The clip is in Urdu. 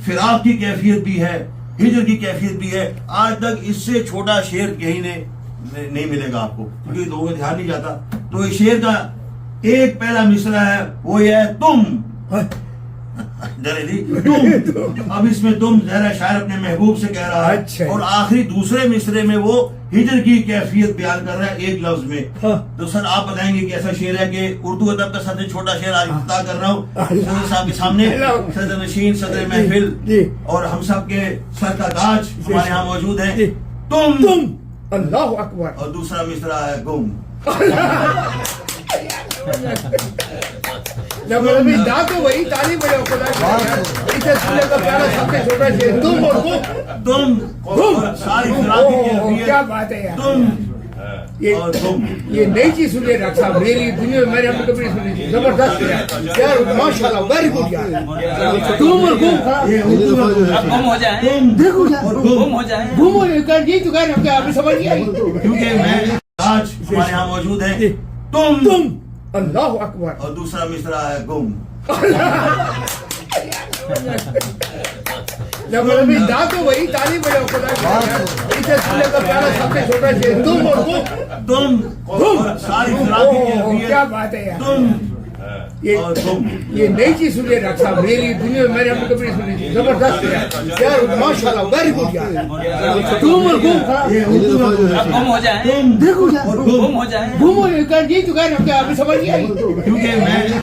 فراق کی کیفیت بھی ہے، ہجر کی کیفیت بھی ہے. آج تک اس سے چھوٹا شعر کہیں نہیں ملے گا آپ کو، کیونکہ لوگوں کا دھیان نہیں جاتا. تو اس شعر کا ایک پہلا مصرع ہے وہ یہ ہے تم. تم اب اس میں تم ظاہر شاعر اپنے محبوب سے کہہ رہا ہے، اور آخری دوسرے مصرے میں وہ ہجر کی کیفیت بیان کر رہا ہے ایک لفظ میں. تو سر آپ بتائیں گے کہ ایسا شعر ہے کہ اردو ادب کا سب سے چھوٹا شعر آج افتتاح کر رہا ہوں صدر صاحب کے سامنے، صدر نشین، صدر محفل اور ہم سب کے سر کا تاج ہمارے یہاں موجود ہیں. تم اللہ اکبر. اور دوسرا مصرع ہے گم. جب تو وہی تعلیم ہے خدا اسے سنے کا پیارا سب سے چھوٹا شعر تم اور تم ساری فراق کی کیفیت. کیا بات ہے یار. تم اور تم یہ نئی چیز سنیے ڈاکٹر صاحب، میری دنیا میں میں نے کبھی نہیں سنی تھی. زبردست یار، ماشاء اللہ، ویری گڈ یار. تم اور گم ہو جائیں، دیکھو گم ہو جائیں، گم ہو کر یہ تو کہہ رہے ہیں آپ سمجھ نہیں آئی. کیونکہ میں آج ہمارے یہاں موجود ہیں. تم اللہ اکبر. اور دوسرا مصرع ہے گم. جب تو وہی تعلیم ہے خدا اسے سنے کا پیارا سب سے چھوٹا شعر تم اور تم ساری فراق کی کیفیت. کیا بات ہے یار. تم اور تم یہ نئی چیز سنیے ڈاکٹر صاحب، میری دنیا میں میں نے کبھی نہیں سنی تھی. زبردست یار، ماشاء اللہ، ویری گڈ یار. تم اور گم ہو جائیں، دیکھو گم ہو جائیں. گم ہو کر یہ تو کہہ رہے ہیں آپ سمجھ نہیں آئی. کیونکہ میں